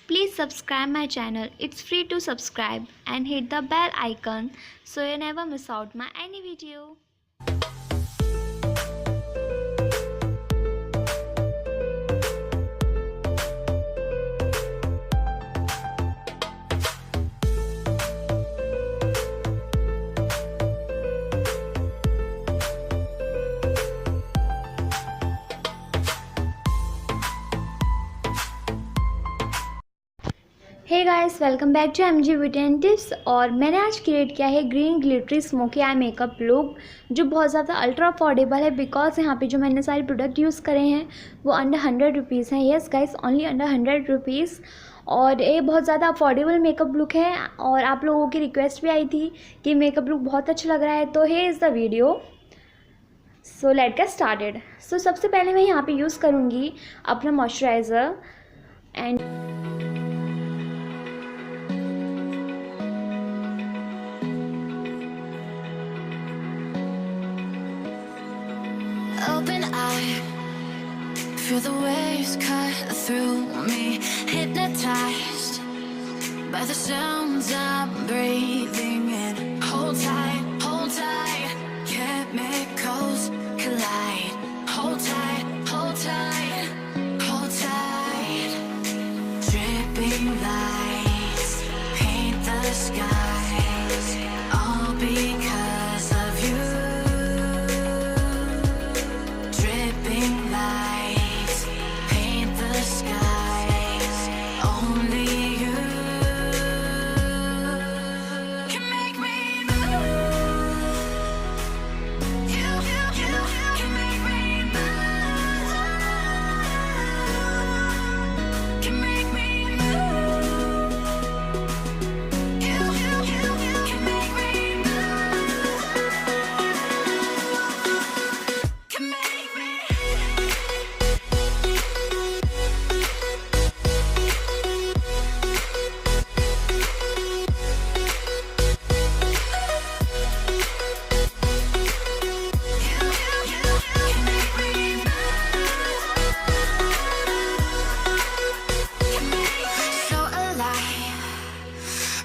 Please subscribe my channel. It's free to subscribe and hit the bell icon so you never miss out my any video. Hey guys, welcome back to MG beauty and tips. और मैंने आज create किया है green glittery smokey eye makeup look, जो बहुत ज़्यादा ultra affordable है। Because यहाँ पे जो मैंने सारे प्रोडक्ट यूज़ करे हैं वो अंडर 100 रुपीज़ हैं। Yes guys, only under 100 rupees. और ये बहुत ज़्यादा अफोर्डेबल मेकअप लुक है। और आप लोगों की रिक्वेस्ट भी आई थी कि मेकअप लुक बहुत अच्छा लग रहा है, तो here is the video. So let get started. So सबसे पहले मैं यहाँ पर यूज़ करूँगी अपना moisturiser and Open eye, feel the waves cut through me, hypnotized by the sounds I'm breathing in. Hold tight, chemicals collide. Hold tight, hold tight, hold tight. Dripping lights paint the skies, all because of you.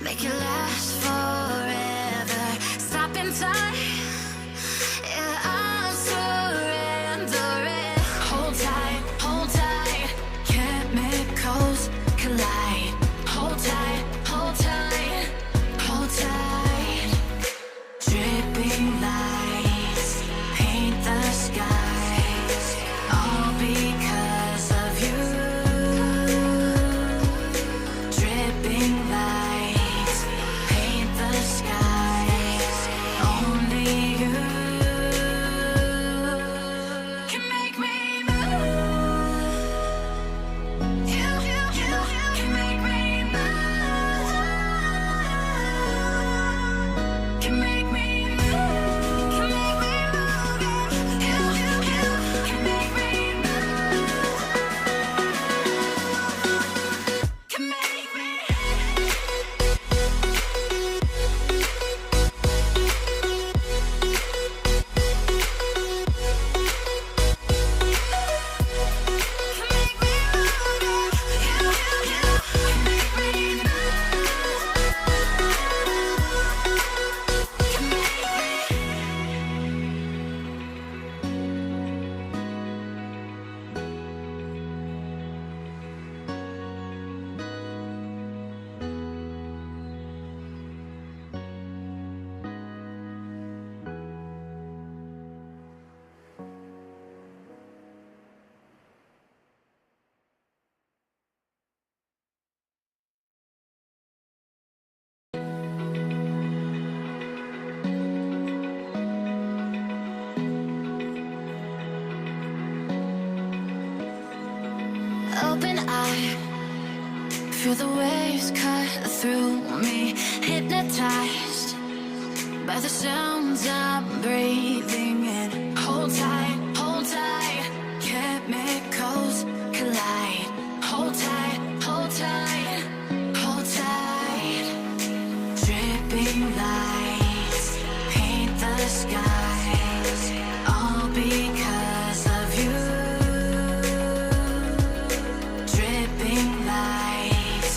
Make it last forever. Stop in time. Yeah, I'm surrendering. Hold tight. Chemicals collide. Hold tight, hold tight, hold tight. Dripping lights paint the skies, all because of you. Dripping lights paint the skies, only you can make me move. You can make me move. Can make me move. Can make me move. You can make me move. Can make me. Open eye, feel the waves cut through me, hypnotized by the sounds I'm breathing in. Hold tight, chemicals collide. Hold tight, hold tight, hold tight. Dripping lights paint the skies, all because of you. Dripping lights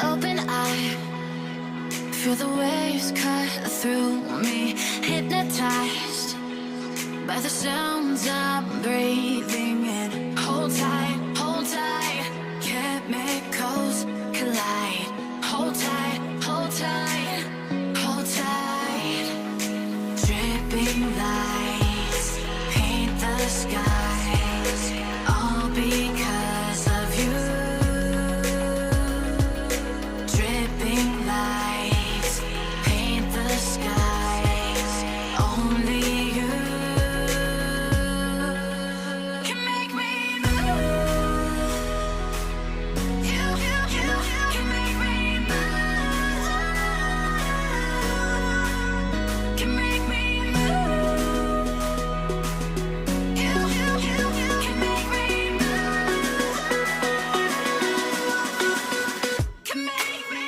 Open eye, feel the waves cut through me, hypnotized by the sounds I'm breathing in. Hold tight, chemicals collide. Hold tight, hold tight, hold tight. Dripping lights paint the skies, all because of you. Dripping lights paint the skies, only you can make me move. You can make me move. Can make me move. You can make me move. Can make me.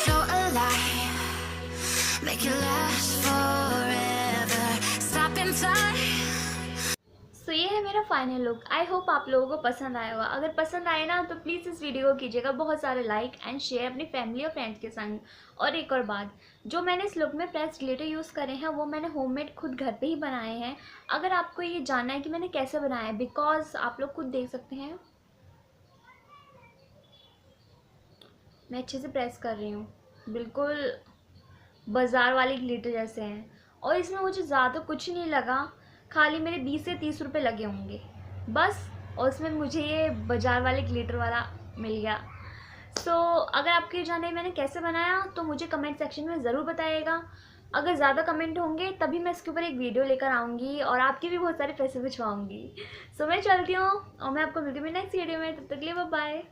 So alive, make it last forever. Stop in time. सो ये है मेरा final look. I hope आप लोगों को पसंद आया होगा। अगर पसंद आए ना तो प्लीज़ इस वीडियो को कीजिएगा बहुत सारे लाइक एंड शेयर अपनी फैमिली और फ्रेंड्स के संग। और एक और बात, जो मैंने इस लुक में प्रेस ग्लिटर यूज़ करे हैं वो मैंने होममेड खुद घर पे ही बनाए हैं। अगर आपको ये जानना है कि मैंने कैसे बनाया है, बिकॉज आप लोग खुद देख सकते हैं मैं अच्छे से प्रेस कर रही हूँ, बिल्कुल बाज़ार वाले ग्लिटर जैसे हैं। और इसमें मुझे ज़्यादा कुछ नहीं लगा, खाली मेरे 20 से 30 रुपए लगे होंगे बस। और इसमें मुझे ये बाज़ार वाले ग्लिटर वाला मिल गया। सो अगर आपको ये जानना है मैंने कैसे बनाया तो मुझे कमेंट सेक्शन में ज़रूर बताइएगा। अगर ज़्यादा कमेंट होंगे तभी मैं इसके ऊपर एक वीडियो लेकर आऊँगी और आपके भी बहुत सारे पैसे भिजवाऊँगी। सो मैं चलती हूँ और मैं आपको मिलती हूँ नेक्स्ट वीडियो में। तब तक के लिए बाय बाय।